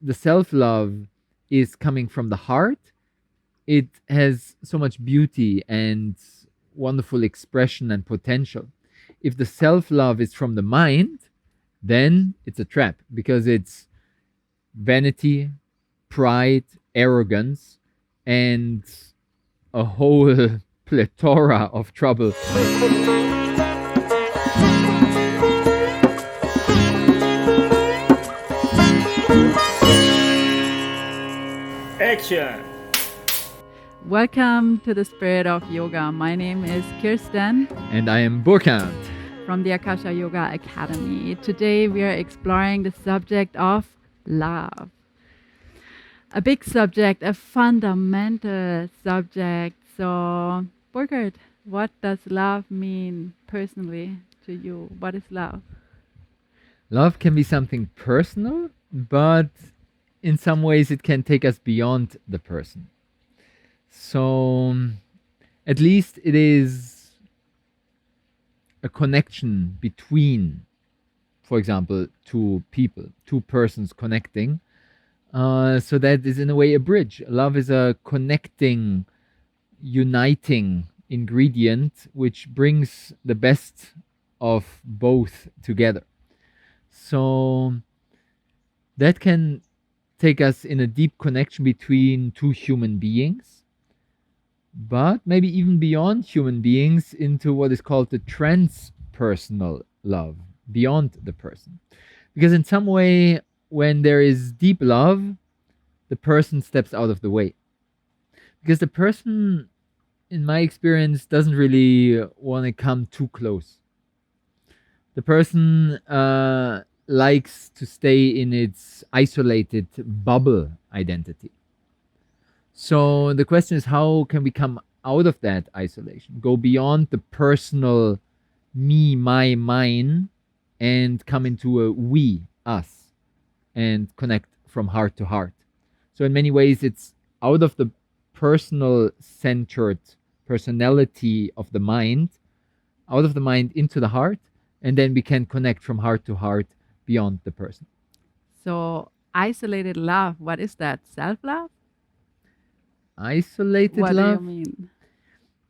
the self-love is coming from the heart, it has so much beauty and wonderful expression and potential. If the self-love is from the mind, then it's a trap because it's vanity, pride, arrogance, and a whole plethora of trouble. Action! Welcome to the Spirit of Yoga. My name is Kirsten And I am Burkhard. from the Akasha Yoga Academy. Today we are exploring the subject of love. A big subject, a fundamental subject. So, Burkhard, what does love mean personally to you? What is love? Love can be something personal, but in some ways it can take us beyond the person. So, at least it is a connection between, for example, two people, two persons connecting. So that is in a way a bridge. Love is a connecting, uniting ingredient which brings the best of both together. So that can take us in a deep connection between two human beings, but maybe even beyond human beings into what is called the transpersonal love, beyond the person. Because in some way, when there is deep love, the person steps out of the way. Because the person, in my experience, doesn't really want to come too close. The person likes to stay in its isolated bubble identity. So the question is, how can we come out of that isolation, go beyond the personal me, my, mine, and come into a we, us, and connect from heart to heart. So in many ways, it's out of the personal centered personality of the mind, out of the mind into the heart, and then we can connect from heart to heart beyond the person. So, isolated love, what is that? Self-love? Isolated What love? do you mean?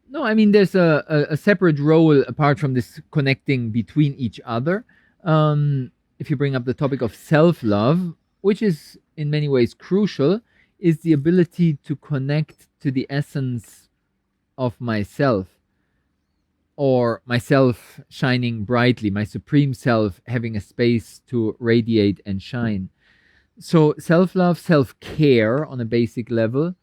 No, I mean, there's a separate role apart from this connecting between each other. If you bring up the topic of self-love, which is in many ways crucial, is the ability to connect to the essence of myself, or myself shining brightly, my supreme self having a space to radiate and shine. So self-love, self-care on a basic level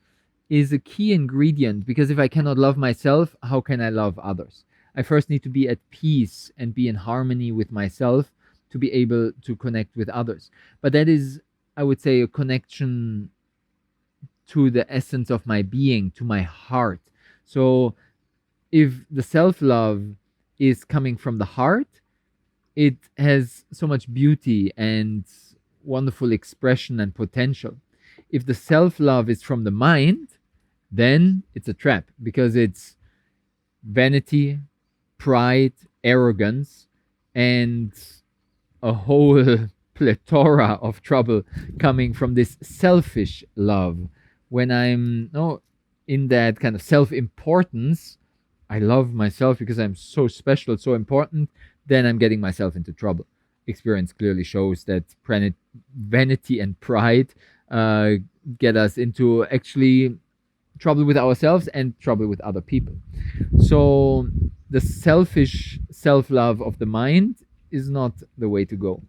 is a key ingredient, because if I cannot love myself, how can I love others? I first need to be at peace and be in harmony with myself to be able to connect with others. But that is, I would say, a connection to the essence of my being, to my heart. So if the self-love is coming from the heart, it has so much beauty and wonderful expression and potential. If the self-love is from the mind, then it's a trap because it's vanity, pride, arrogance, and a whole plethora of trouble coming from this selfish love. When I'm in that kind of self-importance, I love myself because I'm so special, so important, then I'm getting myself into trouble. Experience clearly shows that vanity and pride get us into actually trouble with ourselves and trouble with other people. So the selfish self-love of the mind is not the way to go,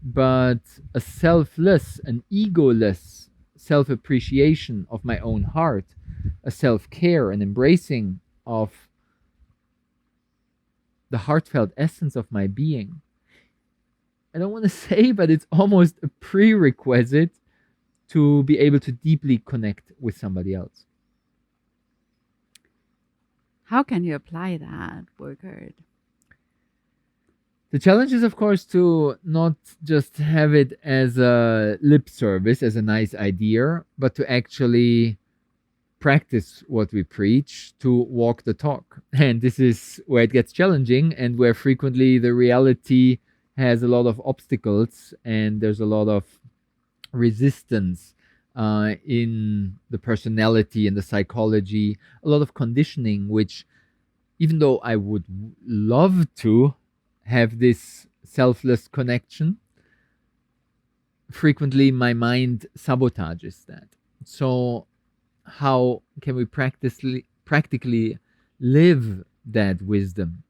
but a selfless, an egoless self-appreciation of my own heart, a self-care, an embracing of the heartfelt essence of my being. I don't want to say, but it's almost a prerequisite to be able to deeply connect with somebody else. How can you apply that, Burkhard? The challenge is, of course, to not just have it as a lip service, as a nice idea, but to actually practice what we preach, to walk the talk. And this is where it gets challenging and where frequently the reality has a lot of obstacles and there's a lot of resistance in the personality and the psychology, a lot of conditioning, which, even though I would love to have this selfless connection, frequently my mind sabotages that. So, how can we practically live that wisdom?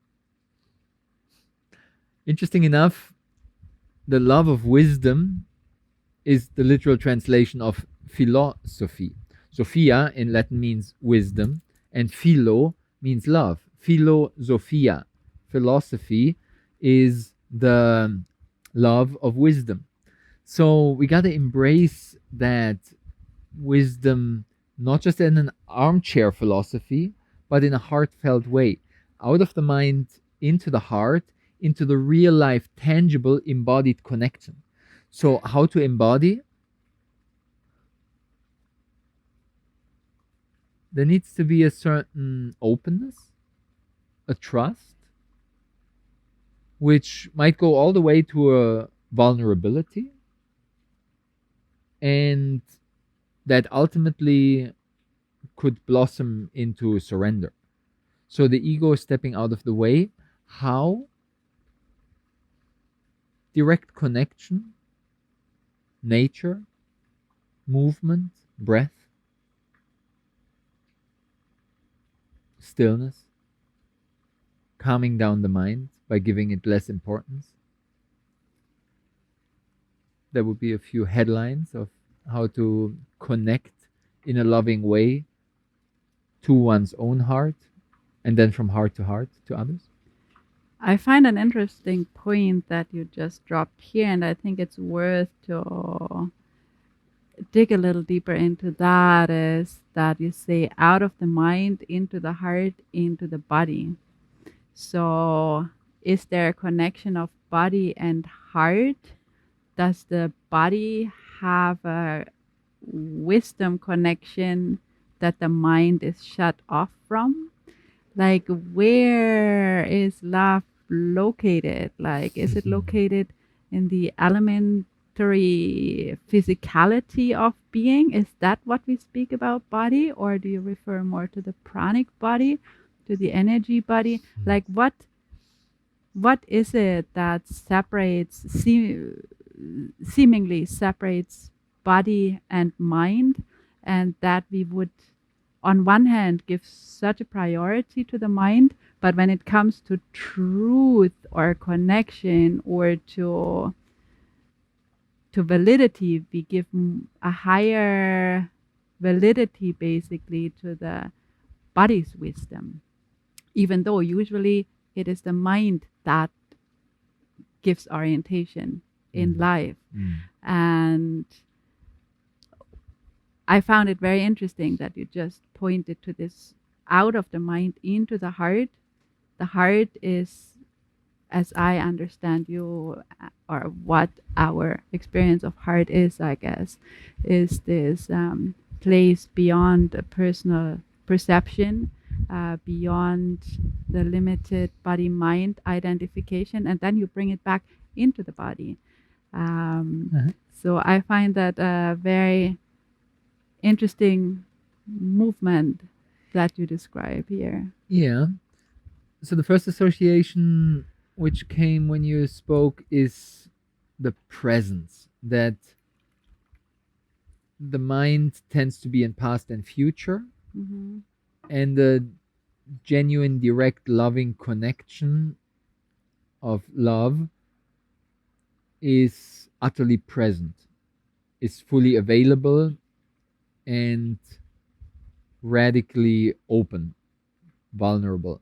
Interesting enough, the love of wisdom is the literal translation of philosophy. Sophia in Latin means wisdom, and philo means love. Philosophia, philosophy, is the love of wisdom. So we got to embrace that wisdom, not just in an armchair philosophy, but in a heartfelt way, out of the mind, into the heart, into the real life, tangible, embodied connection. So, how to embody? There needs to be a certain openness, a trust, which might go all the way to a vulnerability, and that ultimately could blossom into surrender. So the ego is stepping out of the way. How? Direct connection, nature, movement, breath, stillness, calming down the mind by giving it less importance. There would be a few headlines of how to connect in a loving way to one's own heart, and then from heart to others. I find an interesting point that you just dropped here, and I think it's worth to dig a little deeper into that. Is that you say out of the mind, into the heart, into the body. So, is there a connection of body and heart? Does the body have a wisdom connection that the mind is shut off from? Like, where is love located? Like, is it located in the elementary physicality of being? Is that what we speak about body? Or do you refer more to the pranic body, to the energy body? Like, what is it that separates, seemingly separates body and mind, and that we would, on one hand, give such a priority to the mind, but when it comes to truth or connection or to validity, we give a higher validity basically to the body's wisdom, even though usually it is the mind that gives orientation in life. And I found it very interesting that you just pointed to this out of the mind into the heart. The heart is, as I understand you, or what our experience of heart is, I guess, is this place beyond a personal perception, beyond the limited body-mind identification, and then you bring it back into the body. So I find that a very interesting movement that you describe here. Yeah. So the first association which came when you spoke is the presence, that the mind tends to be in past and future, and the genuine, direct, loving connection of love is utterly present, is fully available, and radically open, vulnerable.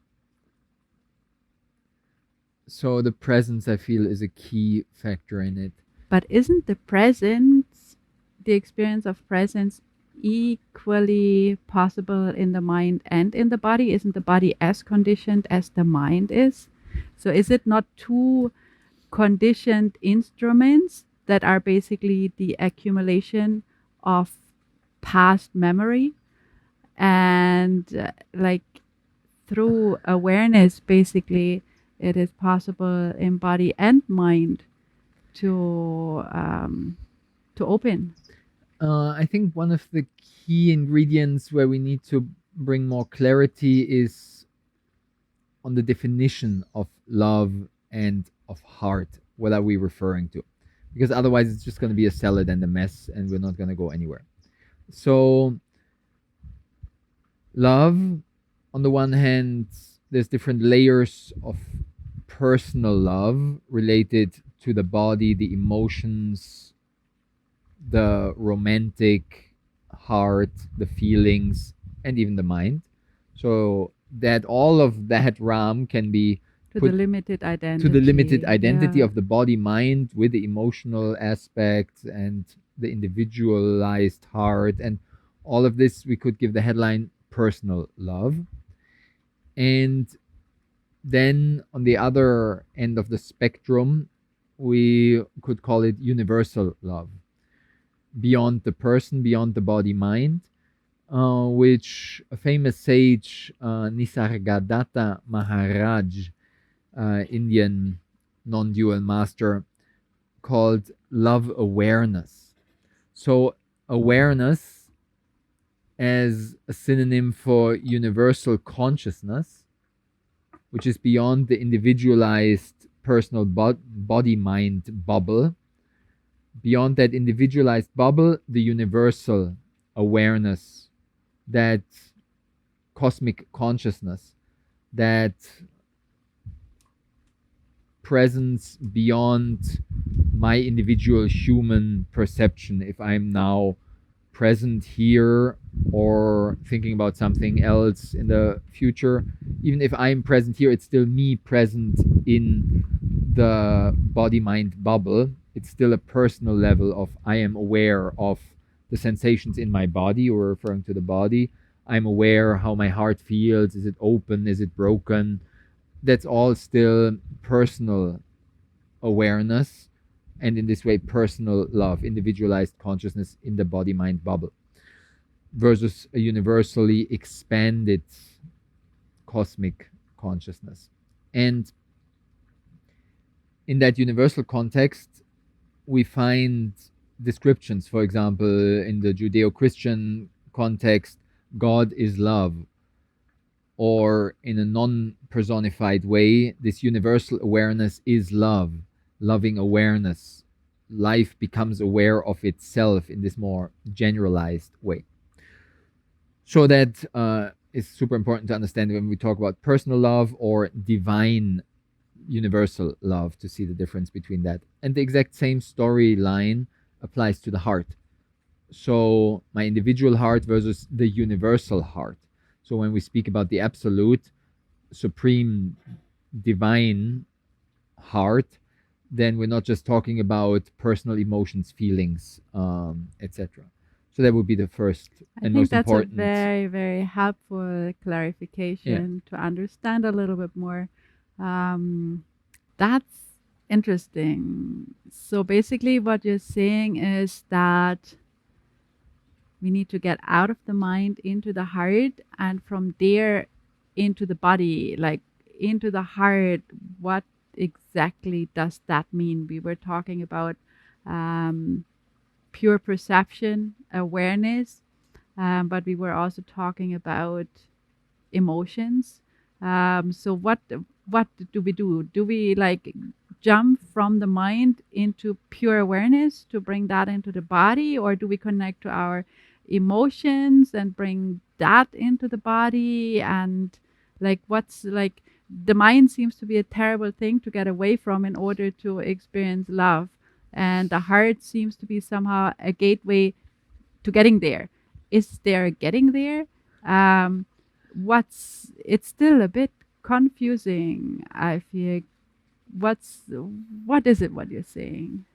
So the presence, I feel, is a key factor in it. But isn't the presence, the experience of presence, equally possible in the mind and in the body? Isn't the body as conditioned as the mind is? So is it not two conditioned instruments that are basically the accumulation of past memory? And like through awareness, basically, it is possible in body and mind to to open? I think one of the key ingredients where we need to bring more clarity is on the definition of love and of heart. What are we referring to? Because otherwise, it's just going to be a salad and a mess, and we're not going to go anywhere. So, love, on the one hand, there's different layers of personal love related to the body, the emotions, the romantic heart, the feelings, and even the mind. So that all of that realm can be To put the limited identity. to the limited identity Yeah. of the body mind with the emotional aspects and the individualized heart, and all of this we could give the headline personal love. And then on the other end of the spectrum, we could call it universal love, beyond the person, beyond the body mind, which a famous sage, Nisargadatta Maharaj, Indian non dual master, called love awareness. So, awareness as a synonym for universal consciousness, which is beyond the individualized personal body mind bubble. Beyond that individualized bubble, the universal awareness, that cosmic consciousness, that presence beyond my individual human perception. If I'm now present here or thinking about something else in the future, even if I'm present here, it's still me present in the body mind bubble. It's still a personal level of I am aware of the sensations in my body, or referring to the body. I'm aware how my heart feels. Is it open? Is it broken? That's all still personal awareness, and in this way personal love, individualized consciousness in the body mind bubble, versus a universally expanded cosmic consciousness. And in that universal context, we find descriptions. For example, in the Judeo-Christian context, God is love. Or in a non-personified way, this universal awareness is love, loving awareness. Life becomes aware of itself in this more generalized way. So that is super important to understand when we talk about personal love or divine universal love, to see the difference between that. And the exact same storyline applies to the heart. So my individual heart versus the universal heart. So when we speak about the absolute, supreme, divine heart, then we're not just talking about personal emotions, feelings, etc. So that would be the first I and think most that's important. a very, very helpful clarification to understand a little bit more. That's interesting. So basically, what you're saying is that we need to get out of the mind into the heart, and from there into the body, like into the heart. What exactly does that mean? We were talking about pure perception, awareness, but we were also talking about emotions. So what do we do? Do we like jump from the mind into pure awareness to bring that into the body, or do we connect to our emotions and bring that into the body? And like what's like the mind seems to be a terrible thing to get away from in order to experience love, and the heart seems to be somehow a gateway to getting there. Is there a getting there? um what's It's still a bit confusing, I feel. What is it what you're saying?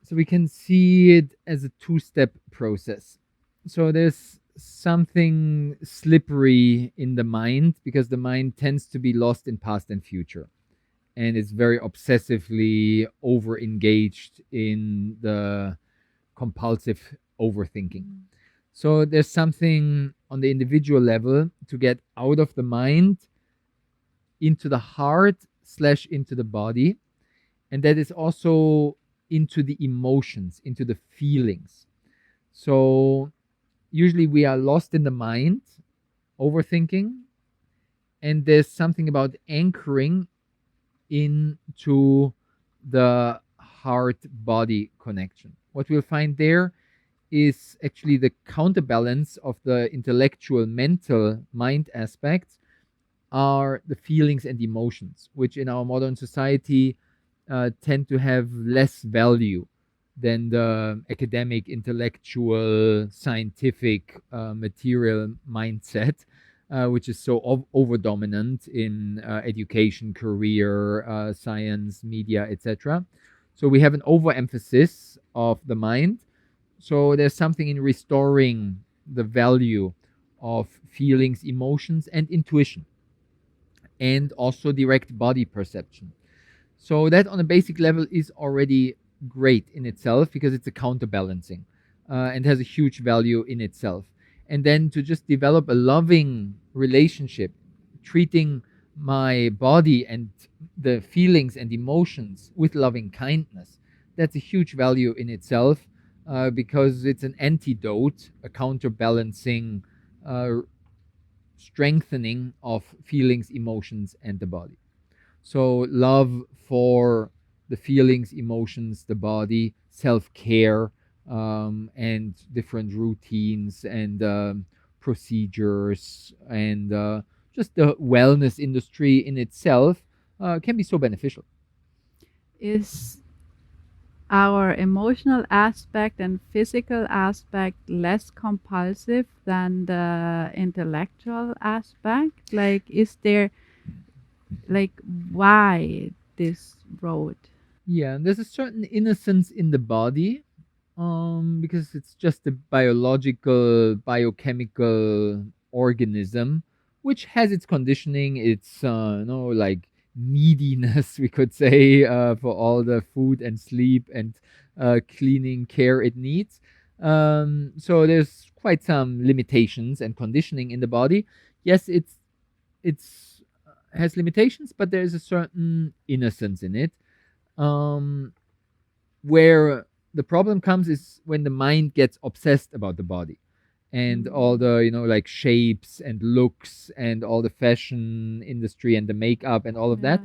So we can see it as a two-step process. So there's something slippery in the mind, because the mind tends to be lost in past and future, and it's very obsessively over engaged in the compulsive overthinking. So there's something on the individual level to get out of the mind into the heart slash into the body. And that is also into the emotions, into the feelings. So usually we are lost in the mind, overthinking, and there's something about anchoring into the heart body connection. What we'll find there is actually the counterbalance of the intellectual mental mind aspects are the feelings and emotions, which in our modern society tend to have less value than the academic, intellectual, scientific, material mindset, which is so over dominant in education, career, science, media, etc. So we have an overemphasis of the mind. So there's something in restoring the value of feelings, emotions, and intuition, and also direct body perception. So that on a basic level is already great in itself because it's a counterbalancing and has a huge value in itself. And then to just develop a loving relationship, treating my body and the feelings and emotions with loving kindness, that's a huge value in itself because it's an antidote, a counterbalancing, strengthening of feelings, emotions, and the body. So, love for the feelings, emotions, the body, self care, and different routines and procedures, and just the wellness industry in itself can be so beneficial. Is our emotional aspect and physical aspect less compulsive than the intellectual aspect? Like, is there, like, why this road? Yeah, and there's a certain innocence in the body because it's just a biological, biochemical organism which has its conditioning, its like neediness, we could say, for all the food and sleep and cleaning care it needs. So there's quite some limitations and conditioning in the body. Yes, it's has limitations, but there's a certain innocence in it. Um, where the problem comes is when the mind gets obsessed about the body and all Mm. the like shapes and looks and all the fashion industry and the makeup and all of that.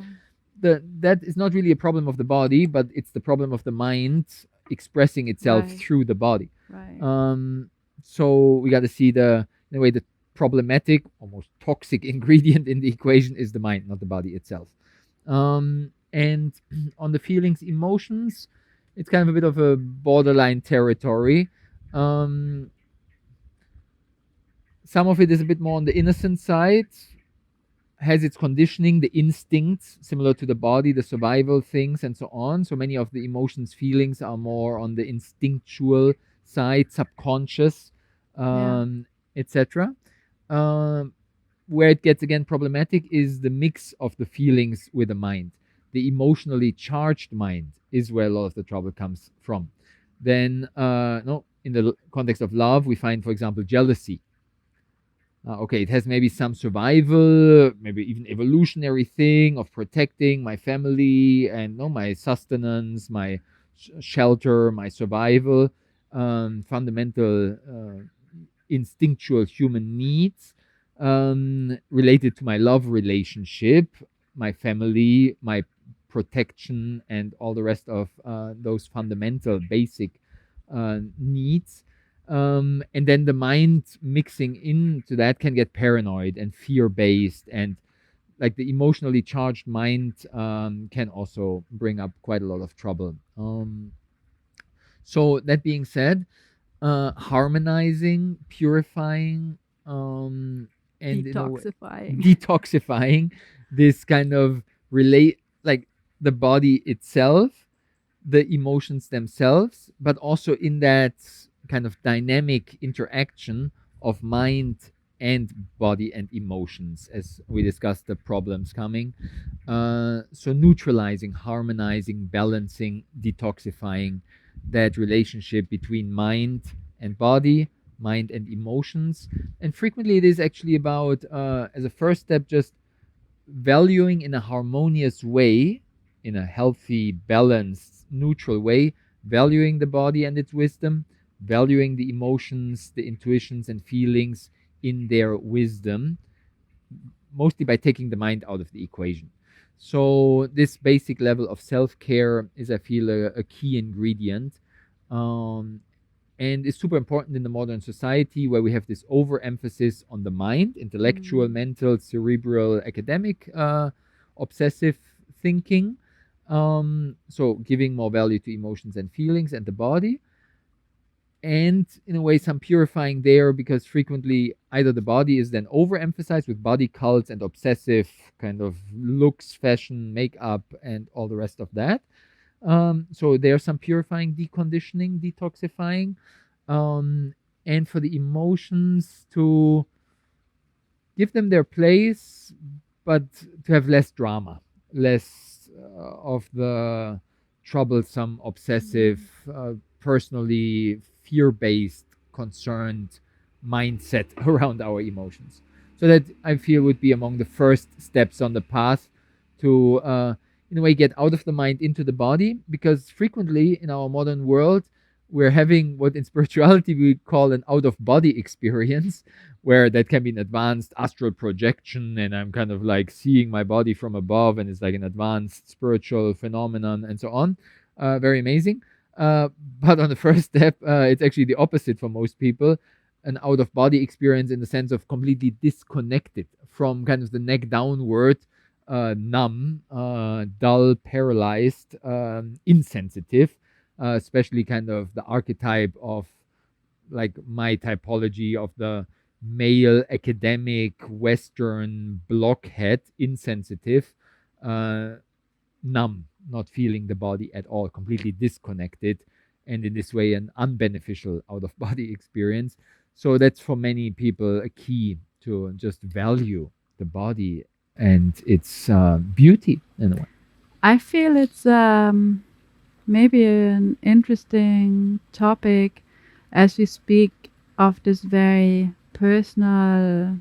Yeah, That is not really a problem of the body, but it's the problem of the mind expressing itself right, through the body. right. Um so we got to see in a way, the problematic, almost toxic ingredient in the equation is the mind, not the body itself. And on the feelings, emotions, it's kind of a bit of a borderline territory. Um, some of it is a bit more on the innocent side, has its conditioning, the instincts, similar to the body, the survival things, and so on. So many of the emotions, feelings are more on the instinctual side, subconscious, Yeah. etc. Um, where it gets again problematic is the mix of the feelings with the mind. The emotionally charged mind is where a lot of the trouble comes from. Then, no, in the context of love, we find, for example, jealousy. Okay, it has maybe some survival, maybe even evolutionary thing of protecting my family and no, my sustenance, my shelter, my survival, fundamental instinctual human needs related to my love relationship, my family, my protection, and all the rest of those fundamental basic needs. And then the mind mixing into that can get paranoid and fear based, and like the emotionally charged mind can also bring up quite a lot of trouble. So that being said, harmonizing, purifying, and Detoxifying. detoxifying this kind of relate, like the body itself, the emotions themselves, but also in that kind of dynamic interaction of mind and body and emotions, as we discussed the problems coming. So neutralizing, harmonizing, balancing, detoxifying that relationship between mind and body, mind and emotions. And frequently it is actually about, as a first step, just valuing in a harmonious way, in a healthy, balanced, neutral way, valuing the body and its wisdom, valuing the emotions, the intuitions and feelings in their wisdom, mostly by taking the mind out of the equation. So this basic level of self-care is, I feel, a key ingredient. Um, and it's super important in the modern society where we have this overemphasis on the mind, intellectual, mental, cerebral, academic, obsessive thinking. So giving more value to emotions and feelings and the body, and in a way some purifying there, because frequently either the body is then overemphasized with body cults and obsessive kind of looks, fashion, makeup, and all the rest of that. So there's some purifying, deconditioning, detoxifying, um, and for the emotions to give them their place, but to have less drama, less of the troublesome, obsessive, personally fear-based, concerned mindset around our emotions. So that, I feel, would be among the first steps on the path to, in a way, get out of the mind into the body, because frequently in our modern world we're having what in spirituality we call an out of body experience, where that can be an advanced astral projection, and I'm kind of like seeing my body from above, and it's like an advanced spiritual phenomenon and so on. Very amazing. uh, but on the first step, it's actually the opposite for most people, an out of body experience in the sense of completely disconnected from kind of the neck downward, numb, dull, paralyzed, insensitive, especially kind of the archetype of, like, my typology of the male academic Western blockhead, insensitive, uh, numb, not feeling the body at all, completely disconnected, and in this way, an unbeneficial out of body experience. So that's for many people a key to just value the body and its beauty in a way. I feel it's maybe an interesting topic as we speak of this very personal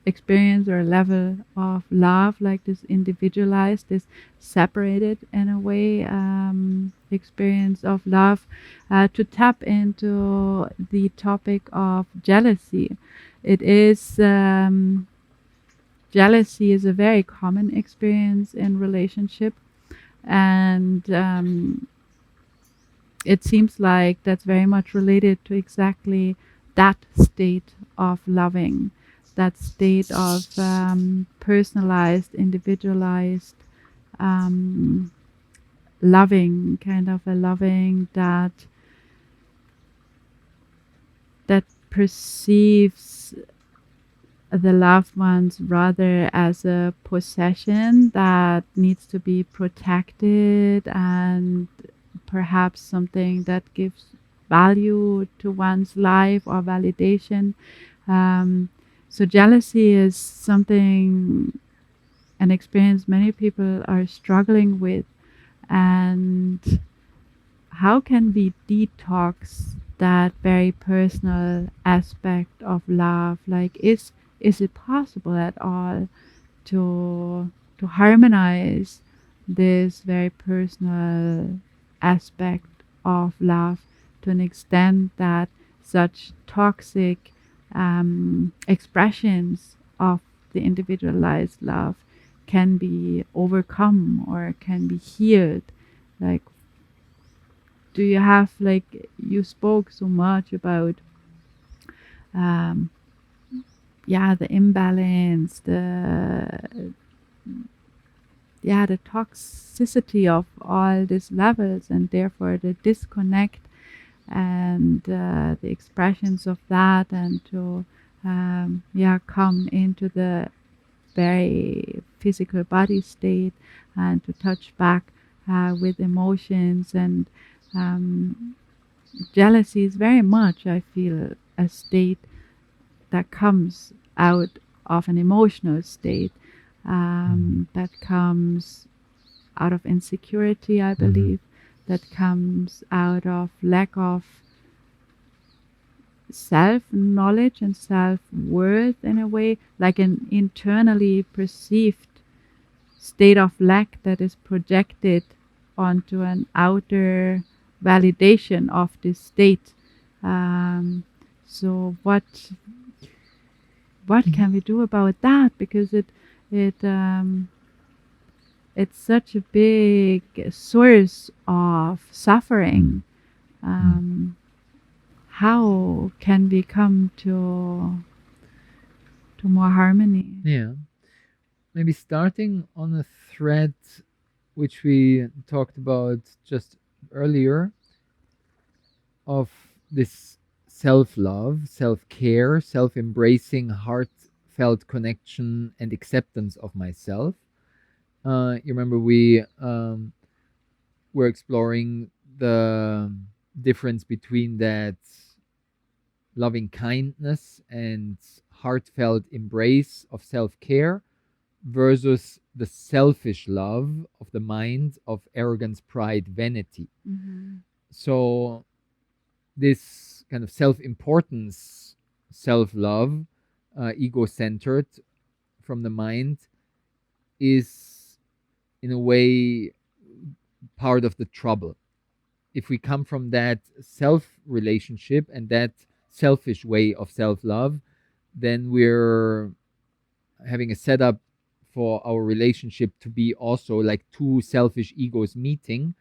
experience or level of love, like this individualized, this separated in a way experience of love, to tap into the topic of jealousy. It is jealousy is a very common experience in relationship, and it seems like that's very much related to exactly that state of loving, that state of personalized, individualized loving, kind of a loving that perceives the loved ones rather as a possession that needs to be protected, and perhaps something that gives value to one's life or validation. So jealousy is something, an experience many people are struggling with. And how can we detox that very personal aspect of love? Like, is it possible at all to harmonize this very personal aspect of love to an extent that such toxic expressions of the individualized love can be overcome or can be healed? Like, do you have, like, you spoke so much about um, the imbalance, the toxicity of all these levels, and therefore the disconnect and the expressions of that, and to come into the very physical body state and to touch back with emotions. And jealousy is very much, I feel, a state that comes out of an emotional state, that comes out of insecurity, I believe, that comes out of lack of self-knowledge and self-worth, in a way, like an internally perceived state of lack that is projected onto an outer validation of this state. Um, so what Mhm. can we do about that? Because it it's such a big source of suffering. Mm. How can we come to more harmony? Yeah, maybe starting on a thread which we talked about just earlier of this self love, self care, self embracing, heartfelt connection, and acceptance of myself. You remember we were exploring the difference between that loving kindness and heartfelt embrace of self care versus the selfish love of the mind of arrogance, pride, vanity. Mm-hmm. So, this kind of self importance, self love, ego centered from the mind is in a way part of the trouble. If we come from that self relationship and that selfish way of self love, then we're having a setup for our relationship to be also like two selfish egos meeting.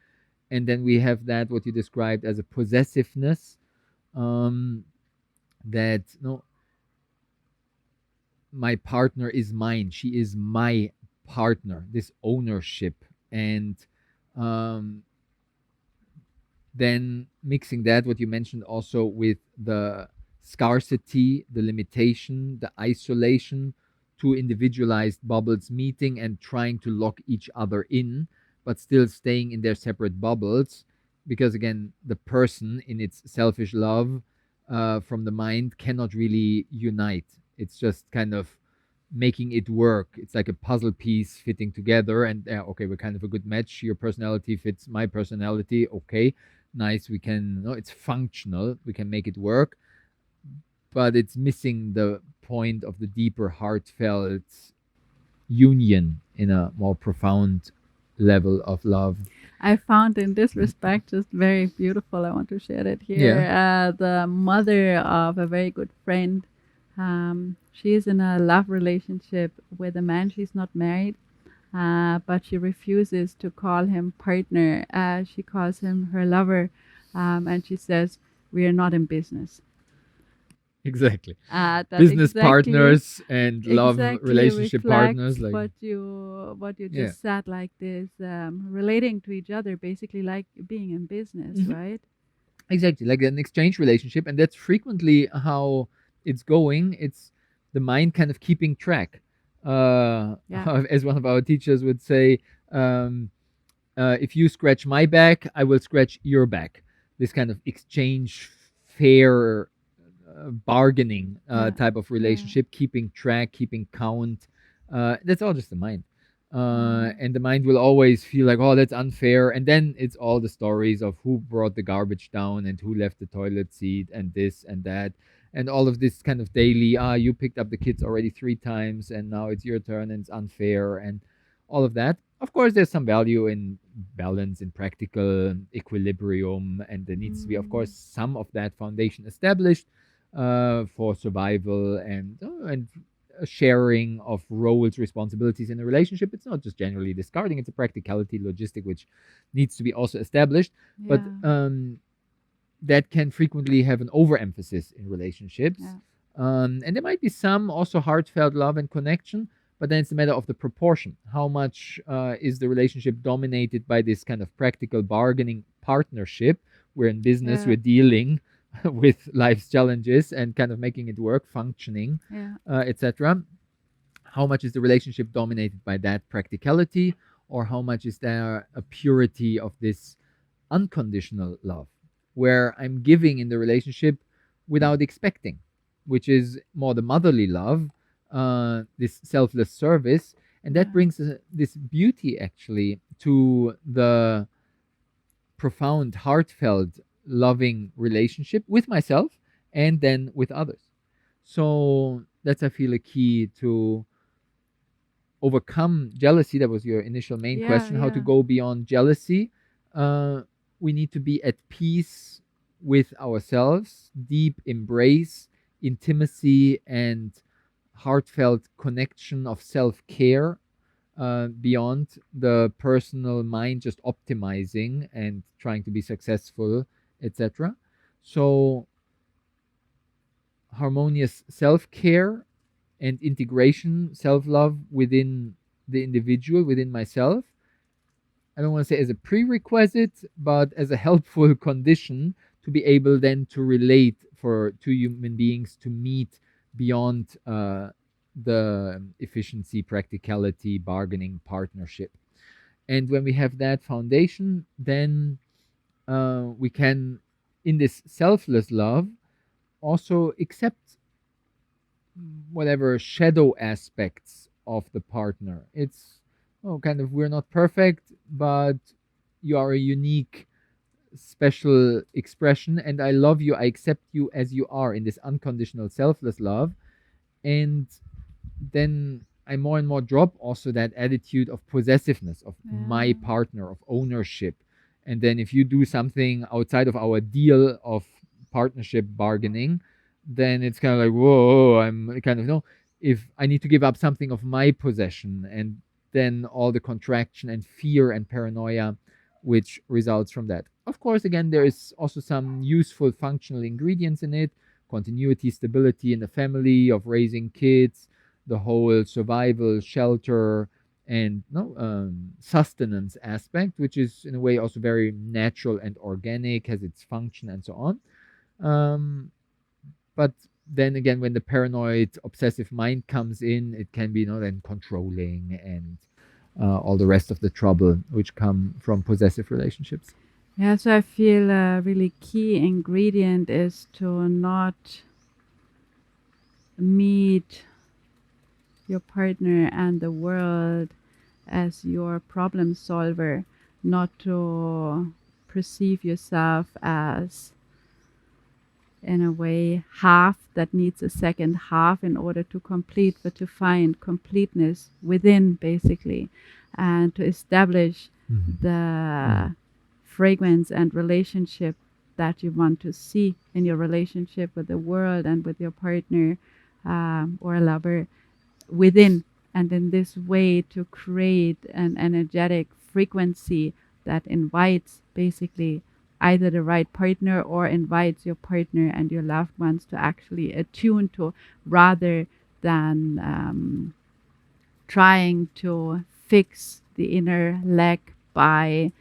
And then we have that, what you described as a possessiveness, um, that no, my partner is mine, she is my partner, this ownership. And um, then mixing that, what you mentioned also, with the scarcity, the limitation, the isolation, two individualized bubbles meeting and trying to lock each other in, but still staying in their separate bubbles. Because again, the person in its selfish love from the mind cannot really unite. It's just kind of making it work. It's like a puzzle piece fitting together, and okay, we're kind of a good match. Your personality fits my personality. Okay, nice. We can, no, it's functional. We can make it work, but it's missing the point of the deeper, heartfelt union in a more profound level of love. I found in this respect just very beautiful. I want to share it Yeah, here. The mother of a very good friend, she is in a love relationship with a man. She's not married, but she refuses to call him partner. She calls him her lover, and she says, "We are not in business." exactly. That Business exactly partners and love exactly relationship partners, reflects like, what you yeah. just said, like this, relating to each other, basically like being in business, Mhm. right? Exactly, like an exchange relationship, and that's frequently how it's going. It's the mind kind of keeping track. Yeah. As one of our teachers would say, um, if you scratch my back, I will scratch your back. This kind of exchange, fair, bargaining Yeah. type of Yeah. relationship, keeping track, keeping count. That's all just the mind. Uh, And the mind will always feel like, oh, that's unfair. And then it's all the stories of who brought the garbage down and who left the toilet seat and this and that. And all of this kind of daily, you picked up the kids already 3 times and now it's your turn and it's unfair. And all of that. Of course, there's some value in balance, in practical equilibrium, and there needs to be, of course, mm, some of that foundation established for survival and a sharing of roles, responsibilities in a relationship. It's not just generally discarding; it's a practicality, logistic, which needs to be also established. But yeah. that can frequently have an overemphasis in relationships. Yeah. And there might be some also heartfelt love and connection, but then it's a matter of the proportion. How much is the relationship dominated by this kind of practical bargaining partnership? We're in business, Yeah. we're dealing with life's challenges and kind of making it work, functioning, Yeah. etc. How much is the relationship dominated by that practicality, or how much is there a purity of this unconditional love, where I'm giving in the relationship without expecting, which is more the motherly love, this selfless service. And that Yeah. brings this beauty actually to the profound, heartfelt, loving relationship with myself and then with others. So that's, I feel, a key to overcome jealousy. That was your initial main Yeah. question, how to Yeah. go beyond jealousy. uh, we need to be at peace with ourselves, deep embrace, intimacy, and heartfelt connection of self care, beyond the personal mind just optimizing and trying to be successful, etc. So, harmonious self care and integration, self love within the individual, within myself. I don't want to say as a prerequisite, but as a helpful condition to be able then to relate for two human beings to meet beyond the efficiency, practicality, bargaining, partnership. And when we have that foundation, then we can, in this selfless love, also accept whatever shadow aspects of the partner. It's, oh, kind of, we're not perfect, but you are a unique, special expression, and I love you. I accept you as you are in this unconditional, selfless love. And then I more and more drop also that attitude of possessiveness, of my Yeah. partner, of ownership. And then if you do something outside of our deal of partnership bargaining, then it's kind of like, whoa, I'm kind of, no, if I need to give up something of my possession, and then all the contraction and fear and paranoia which results from that. Of course, again, there is also some useful functional ingredients in it: continuity, stability in the family, of raising kids, the whole survival, shelter, and no sustenance aspect, which is in a way also very natural and organic, has its function and so on. Um, but then again, when the paranoid, obsessive mind comes in, it can be, then controlling and all the rest of the trouble which come from possessive relationships. Yeah, so I feel a really key ingredient is to not meet your partner and the world as your problem solver, not to perceive yourself as, in a way, half that needs a second half in order to complete, but to find completeness within, basically, and to establish Mhm. the fragrance and relationship that you want to see in your relationship with the world and with your partner, or a lover within. And in this way, to create an energetic frequency that invites, basically, either the right partner or invites your partner and your loved ones to actually attune to, rather than trying to fix the inner lack by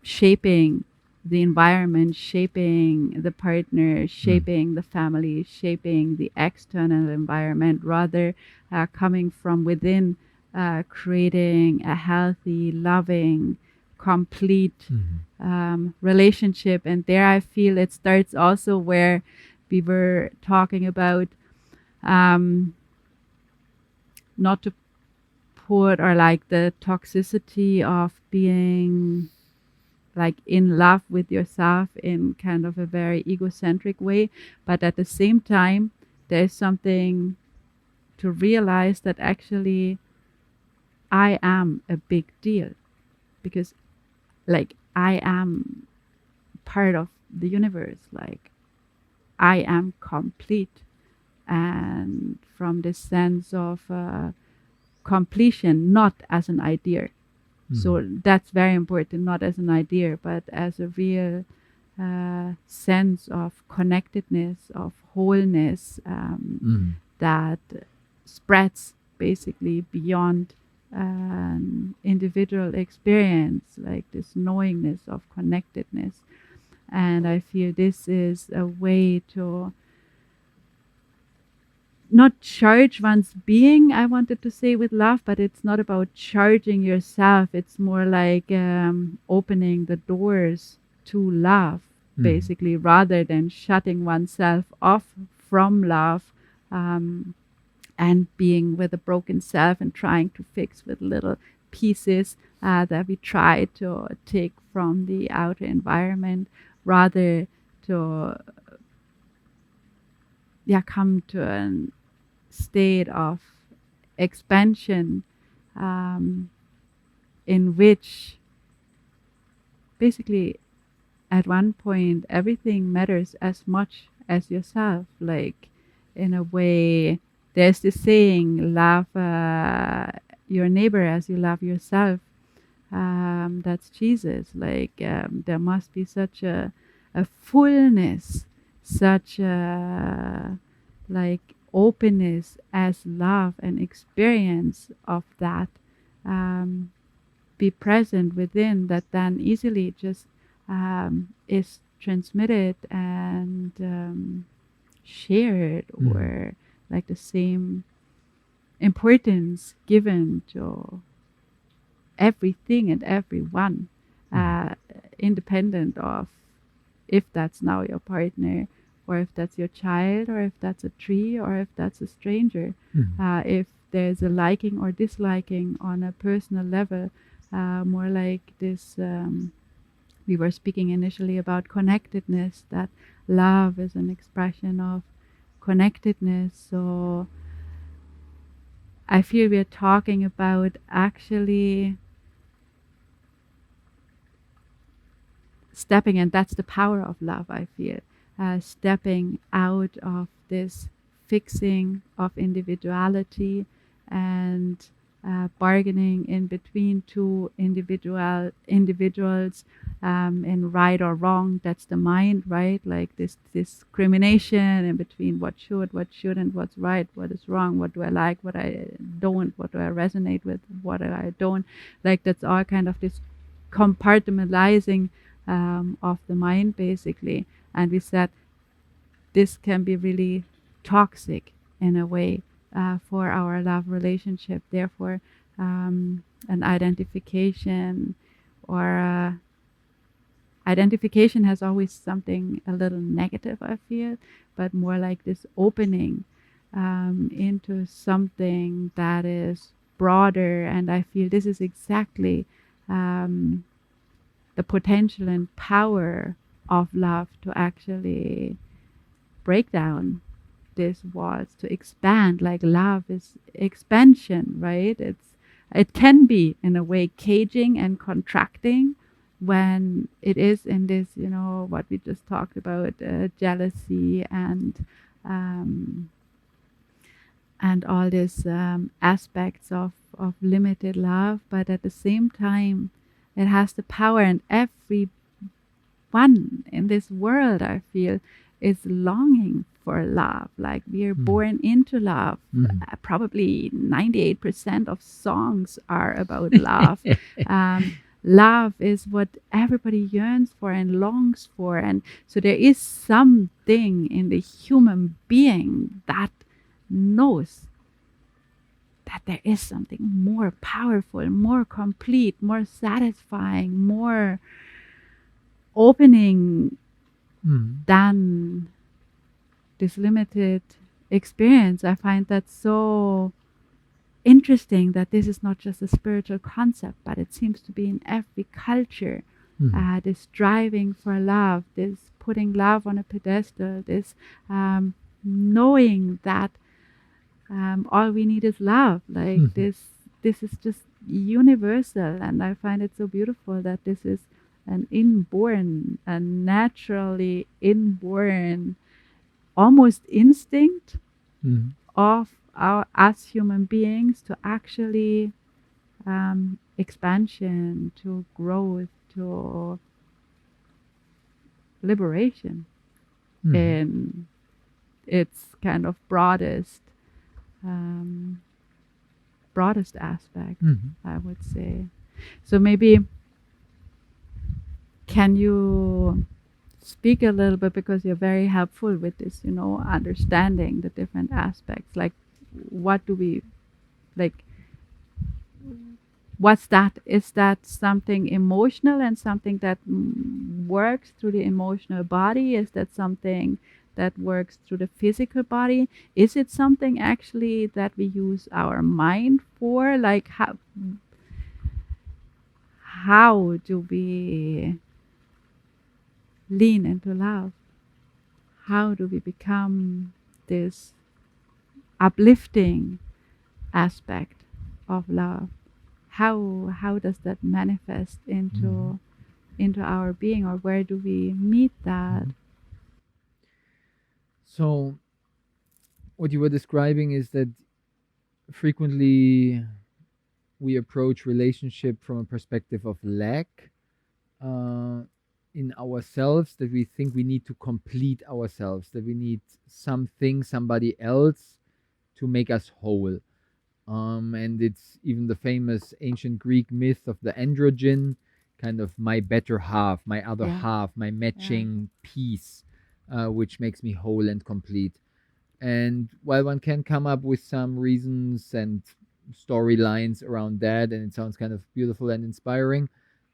shaping the environment, shaping the partner, shaping the family, shaping the external environment, rather coming from within, creating a healthy, loving, complete relationship. And there I feel it starts also where we were talking about, not to put, or like the toxicity of being like in love with yourself in kind of a very egocentric way, but at the same time there's something to realize that actually I am a big deal, because like I am part of the universe, like I am complete. And from this sense of completion, not as an idea. So that's very important, not as an idea, but as a real sense of connectedness, of wholeness, that spreads basically beyond an individual experience, like this knowingness of connectedness. And I feel this is a way to not charge one's being, I wanted to say, with love, but it's not about charging yourself. It's more like opening the doors to love, basically, rather than shutting oneself off from love, and being with a broken self and trying to fix with little pieces that we try to take from the outer environment, rather to come to an state of expansion, in which basically at one point everything matters as much as yourself. Like, in a way, there's this saying, love your neighbor as you love yourself. That's Jesus. Like, there must be such a fullness, such a like openness as love and experience of that be present within, that then easily just is transmitted and shared, or like the same importance given to everything and everyone, independent of if that's now your partner, or if that's your child, or if that's a tree, or if that's a stranger. If there's a liking or disliking on a personal level, more like this, we were speaking initially about connectedness, that love is an expression of connectedness. So I feel we're talking about actually stepping, and that's the power of love, I feel, stepping out of this fixing of individuality and bargaining in between two individuals in right or wrong. That's the mind, right? Like this discrimination in between what should, what shouldn't, what's right, what is wrong, what do I like, what I don't, what do I resonate with, what I don't. Like, that's all kind of this compartmentalizing of the mind, basically. And we said this can be really toxic in a way for our love relationship. Therefore, an identification or identification has always something a little negative, I feel, but more like this opening into something that is broader. And I feel this is exactly the potential and power of love, to actually break down these walls, to expand. Like, love is expansion, right? It can be in a way caging and contracting when it is in this, what we just talked about, jealousy and all these aspects of limited love. But at the same time, it has the power, and everyone in this world, I feel, is longing for love. Like, we are born into love. Probably 98% of songs are about love. Love is what everybody yearns for and longs for. And so there is something in the human being that knows that there is something more powerful, more complete, more satisfying, more opening than this limited experience. I find that so interesting, that this is not just a spiritual concept, but it seems to be in every culture. This striving for love, this putting love on a pedestal, this knowing that all we need is love. Like, this is just universal. And I find it so beautiful that this is an inborn, a naturally inborn, almost instinct of us human beings, to actually expansion, to growth, to liberation in its kind of broadest aspect, I would say. So maybe can you speak a little bit, because you're very helpful with this, understanding the different aspects. Like, what do we, like, what's that? Is that something emotional and something that works through the emotional body? Is that something that works through the physical body? Is it something actually that we use our mind for? Like, how do we lean into love? How do we become this uplifting aspect of love? How does that manifest into into our being, or where do we meet that? Mhm. So what you were describing is that frequently we approach relationship from a perspective of lack uh, in ourselves, that we think we need to complete ourselves, that we need something, somebody else to make us whole. And it's even the famous ancient Greek myth of the androgen, kind of my better half, my other Yeah, half, my yeah. matching piece, which makes me whole and complete. And while one can come up with some reasons and storylines around that, and it sounds kind of beautiful and inspiring,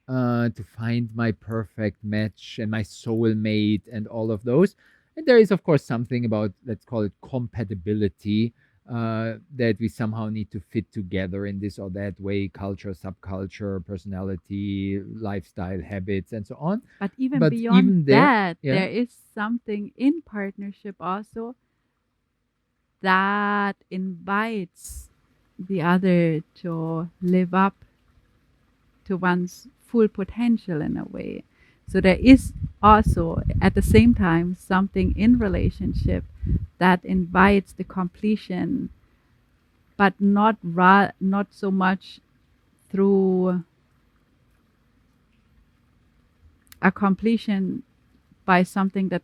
to find my perfect match and my soulmate and all of those. And there is, of course, something about, let's call it compatibility, that we somehow need to fit together in this or that way, culture, subculture, personality, lifestyle, habits, and so on. But even But beyond even there, that, yeah, there is something in partnership also that invites the other to live up to one's full potential in a way. So there is also at the same time something in relationship that invites the completion, but not so much through a completion by something that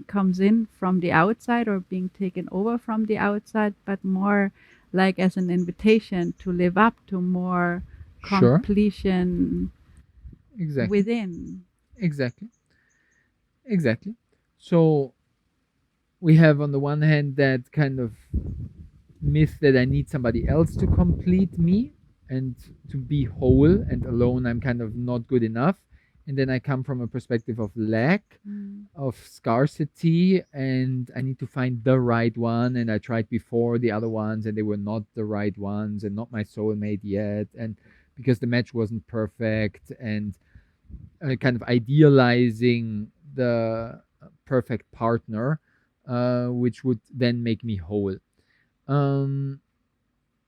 comes in from the outside or being taken over from the outside, but more like as an invitation to live up to more sure, completion exactly, within. exactly, exactly. So we have on the one hand that kind of myth that I need somebody else to complete me and to be whole, and alone I'm kind of not good enough. And then I come from a perspective of lack, Mm. of scarcity, and I need to find the right one. And I tried before the other ones, and they were not the right ones and not my soulmate yet. And because the match wasn't perfect, and kind of idealizing the perfect partner, which would then make me whole. Um,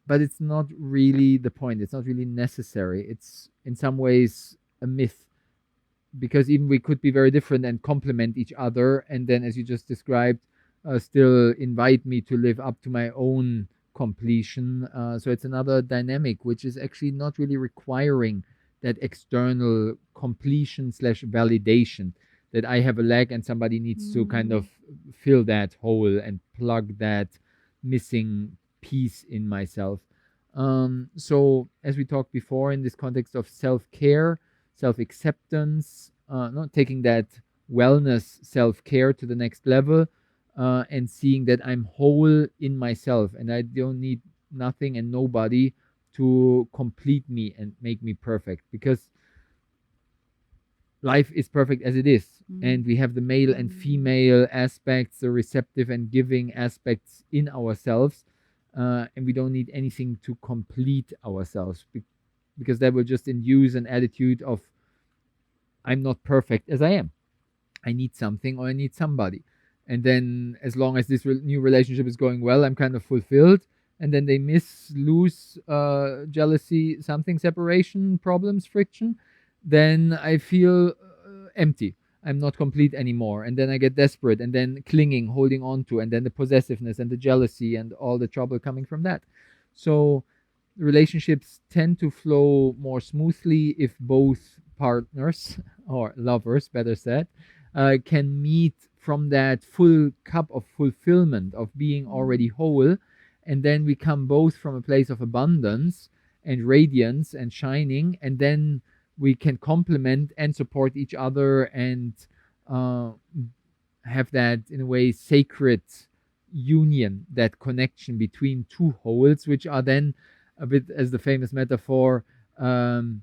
but it's not really the point. It's not really necessary. It's in some ways a myth, because even we could be very different and complement each other, and then, as you just described, still invite me to live up to my own completion. So it's another dynamic which is actually not really requiring that external completion slash validation, that I have a leg and somebody needs to kind Mm. of fill that hole and plug that missing piece in myself. So as we talked before, in this context of self-care, self acceptance, not taking that wellness self care to the next level, and seeing that I'm whole in myself and I don't need nothing and nobody to complete me and make me perfect, because life is perfect as it is. Mm. And we have the male and female aspects, the receptive and giving aspects in ourselves. And we don't need anything to complete ourselves, because that will just induce an attitude of I'm not perfect as I am. I need something or I need somebody. And then, as long as this new relationship is going well, I'm kind of fulfilled. And then they miss, lose, jealousy, something, separation, problems, friction. Then I feel empty. I'm not complete anymore. And then I get desperate, and then clinging, holding on to, and then the possessiveness and the jealousy and all the trouble coming from that. So relationships tend to flow more smoothly if both partners, or lovers, better said, can meet from that full cup of fulfillment of being already Mm. whole. And then we come both from a place of abundance and radiance and shining. And then we can complement and support each other, and uh, have that, in a way, sacred union, that connection between two wholes, which are then a bit, as the famous metaphor, um,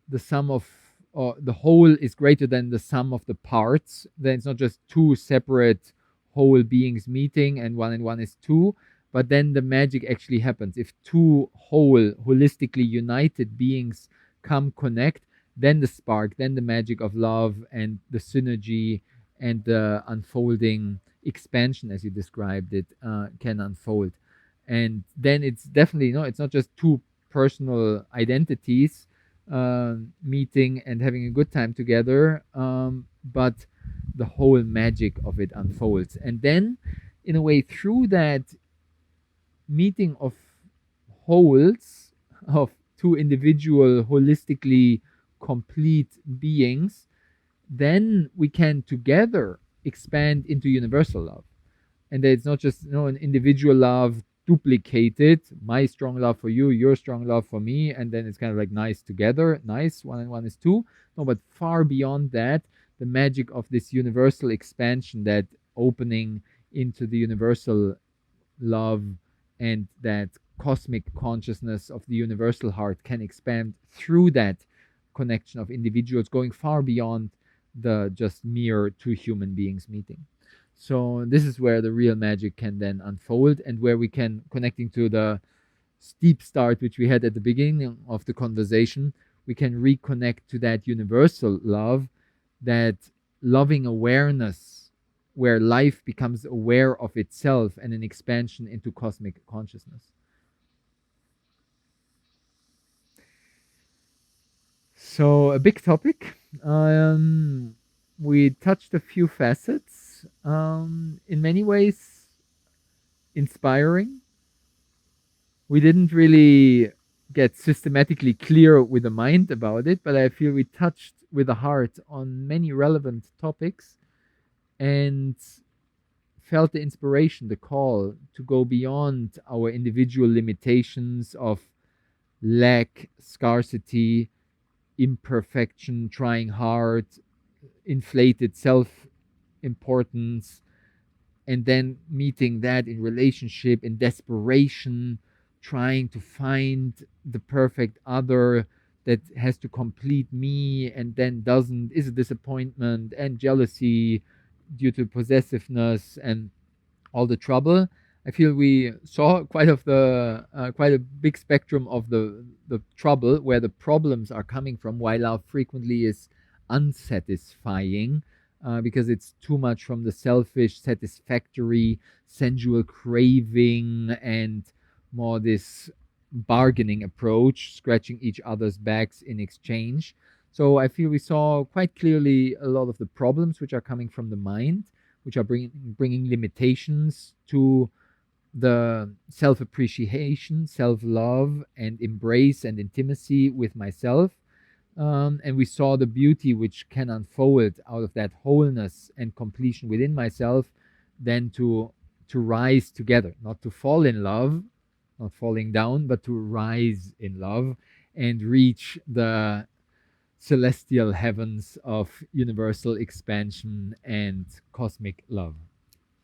the sum of, or the whole is greater than the sum of the parts. Then it's not just two separate whole beings meeting and one is two, but then the magic actually happens if two whole, holistically united beings come connect. Then the spark, then the magic of love and the synergy and the unfolding expansion, as you described it, can unfold. And then it's definitely, no, it's not just two personal identities, meeting and having a good time together, but the whole magic of it unfolds. And then, in a way, through that meeting of wholes, of two individual, holistically complete beings, then we can together expand into universal love. And that it's not just an individual love duplicated, my strong love for you, your strong love for me, and then it's kind of like nice together, nice, one and one is two. No, but far beyond that, the magic of this universal expansion, that opening into the universal love, and that cosmic consciousness of the universal heart can expand through that connection of individuals, going far beyond the just mere two human beings meeting. So this is where the real magic can then unfold, and where we can, connecting to the steep start which we had at the beginning of the conversation, we can reconnect to that universal love, that loving awareness, where life becomes aware of itself and an expansion into cosmic consciousness. So, a big topic. We touched a few facets, in many ways inspiring. We didn't really get systematically clear with the mind about it, but I feel we touched with the heart on many relevant topics, and felt the inspiration, the call to go beyond our individual limitations of lack, scarcity, imperfection, trying hard, inflated self importance, and then meeting that in relationship, in desperation, trying to find the perfect other that has to complete me and then doesn't, is a disappointment, and jealousy due to possessiveness and all the trouble. I feel we saw quite a big spectrum of the trouble, where the problems are coming from, why love frequently is unsatisfying, because it's too much from the selfish, satisfactory, sensual craving, and more this bargaining approach, scratching each other's backs in exchange. So I feel we saw quite clearly a lot of the problems which are coming from the mind, which are bringing limitations to the self appreciation, self love, and embrace and intimacy with myself. And we saw the beauty which can unfold out of that wholeness and completion within myself, then to rise together, not to fall in love, not falling down, but to rise in love and reach the celestial heavens of universal expansion and cosmic love.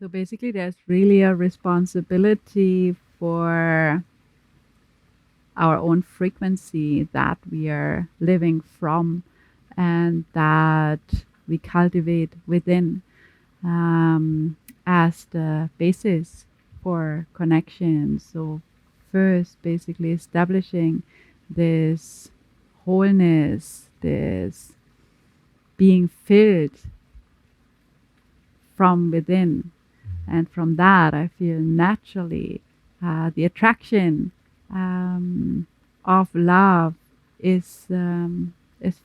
So basically, there's really a responsibility for our own frequency that we are living from and that we cultivate within, as the basis for connection. So, first, basically establishing this wholeness, this being filled from within. And from that, I feel naturally the attraction of love is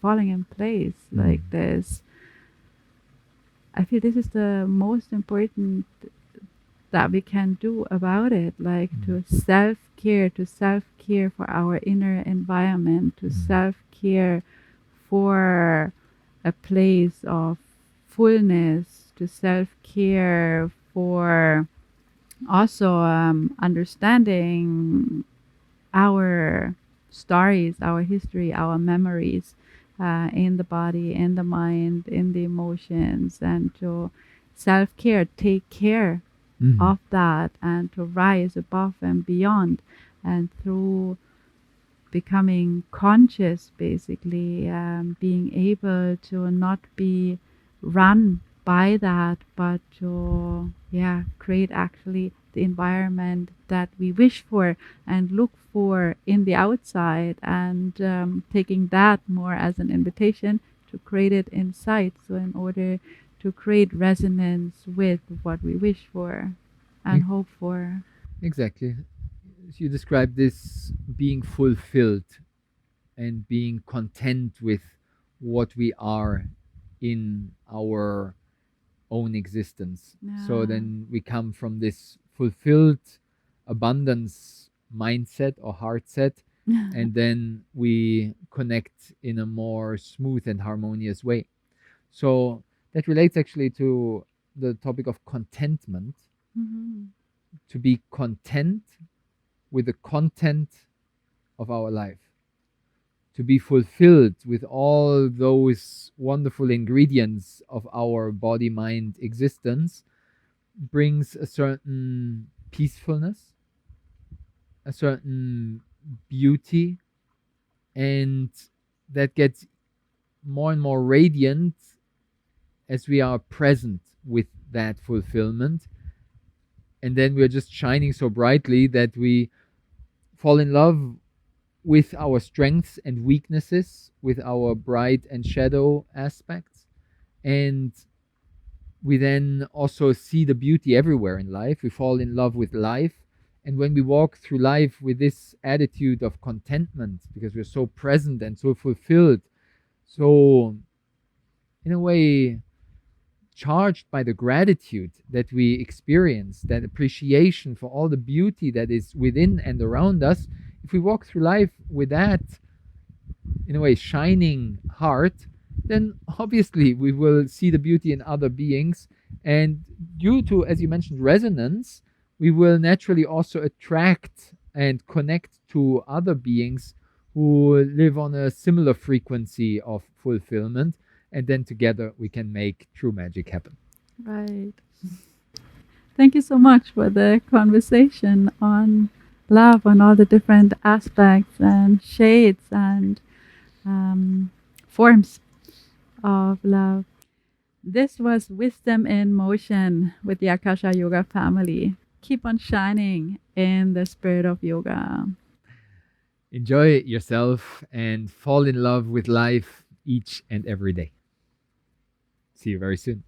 falling in place. Like this, I feel this is the most important that we can do about it. Like to self care for our inner environment, to self care for a place of fullness, to self care for also understanding our stories, our history, our memories in the body, in the mind, in the emotions, and to self care, take care of that, and to rise above and beyond. And through becoming conscious, basically, being able to not be run by that, but to create actually the environment that we wish for and look for in the outside, and taking that more as an invitation to create it inside. So in order to create resonance with what we wish for and hope for. Exactly. You described this being fulfilled and being content with what we are in our own existence. So Yeah. then we come from this fulfilled abundance mindset or heart set, and then we connect in a more smooth and harmonious way. So that relates actually to the topic of contentment, Mhm. to be content with the content of our life, to be fulfilled with all those wonderful ingredients of our body mind existence brings a certain peacefulness, a certain beauty, and that gets more and more radiant as we are present with that fulfillment. And then we're just shining so brightly that we fall in love with our strengths and weaknesses, with our bright and shadow aspects. And we then also see the beauty everywhere in life. We fall in love with life. And when we walk through life with this attitude of contentment, because we're so present and so fulfilled, so in a way charged by the gratitude that we experience, that appreciation for all the beauty that is within and around us, if we walk through life with that, in a way, shining heart, then obviously we will see the beauty in other beings. And due to, as you mentioned, resonance, we will naturally also attract and connect to other beings who live on a similar frequency of fulfillment. And then together we can make true magic happen. Right. Thank you so much for the conversation on love, on all the different aspects and shades and forms of love. This was Wisdom in Motion with the Akasha Yoga family. Keep on shining in the spirit of yoga. Enjoy yourself and fall in love with life each and every day. See you very soon.